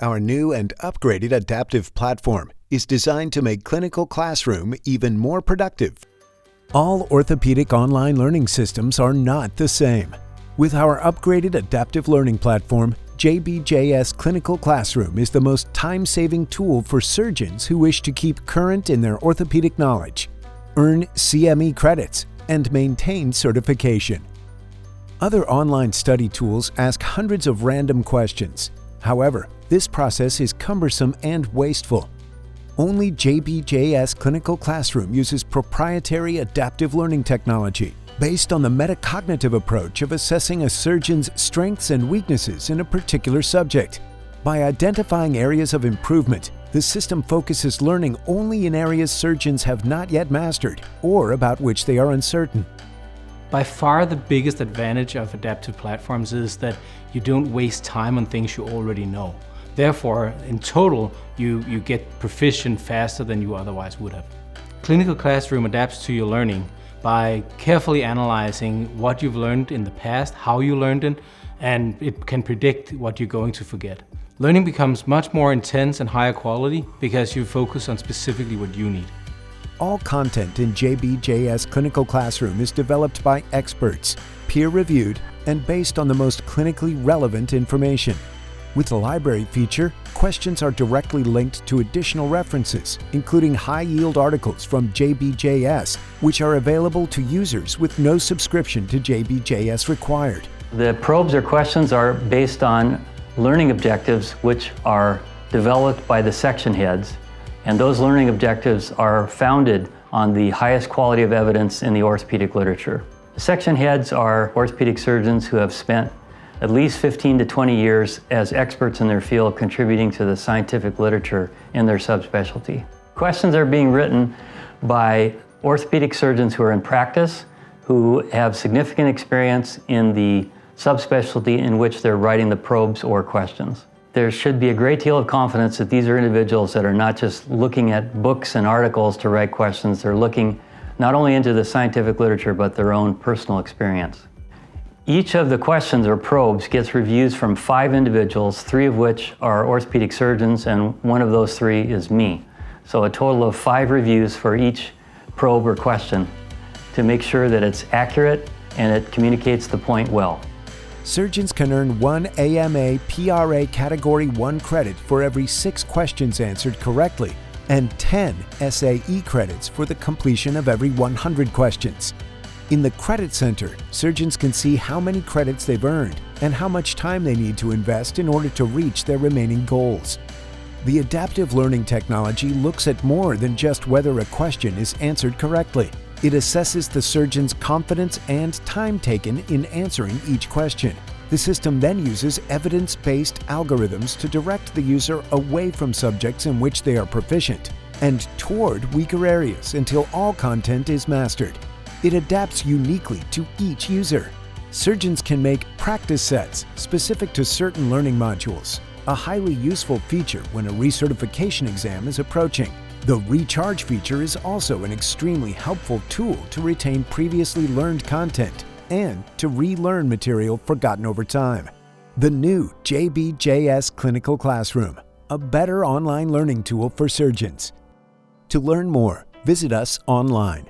Our new and upgraded adaptive platform is designed to make clinical classroom even more productive. All orthopedic online learning systems are not the same. With our upgraded adaptive learning platform, JBJS Clinical Classroom is the most time-saving tool for surgeons who wish to keep current in their orthopedic knowledge, earn CME credits, and maintain certification. Other online study tools ask hundreds of random questions. However, this process is cumbersome and wasteful. Only JBJS Clinical Classroom uses proprietary adaptive learning technology based on the metacognitive approach of assessing a surgeon's strengths and weaknesses in a particular subject. By identifying areas of improvement, the system focuses learning only in areas surgeons have not yet mastered or about which they are uncertain. By far the biggest advantage of adaptive platforms is that you don't waste time on things you already know. Therefore, in total, you get proficient faster than you otherwise would have. Clinical Classroom adapts to your learning by carefully analyzing what you've learned in the past, how you learned it, and it can predict what you're going to forget. Learning becomes much more intense and higher quality because you focus on specifically what you need. All content in JBJS Clinical Classroom is developed by experts, peer-reviewed, and based on the most clinically relevant information. With the library feature, questions are directly linked to additional references, including high-yield articles from JBJS, which are available to users with no subscription to JBJS required. The probes or questions are based on learning objectives which are developed by the section heads, and those learning objectives are founded on the highest quality of evidence in the orthopedic literature. The section heads are orthopedic surgeons who have spent at least 15 to 20 years as experts in their field contributing to the scientific literature in their subspecialty. Questions are being written by orthopedic surgeons who are in practice, who have significant experience in the subspecialty in which they're writing the probes or questions. There should be a great deal of confidence that these are individuals that are not just looking at books and articles to write questions, they're looking not only into the scientific literature but their own personal experience. Each of the questions or probes gets reviews from 5 individuals, 3 of which are orthopedic surgeons, and one of those 3 is me. So a total of 5 reviews for each probe or question to make sure that it's accurate and it communicates the point well. Surgeons can earn 1 AMA PRA Category 1 credit for every 6 questions answered correctly, and 10 SAE credits for the completion of every 100 questions. In the Credit Center, surgeons can see how many credits they've earned and how much time they need to invest in order to reach their remaining goals. The adaptive learning technology looks at more than just whether a question is answered correctly. It assesses the surgeon's confidence and time taken in answering each question. The system then uses evidence-based algorithms to direct the user away from subjects in which they are proficient and toward weaker areas until all content is mastered. It adapts uniquely to each user. Surgeons can make practice sets specific to certain learning modules, a highly useful feature when a recertification exam is approaching. The recharge feature is also an extremely helpful tool to retain previously learned content and to relearn material forgotten over time. The new JBJS Clinical Classroom, a better online learning tool for surgeons. To learn more, visit us online.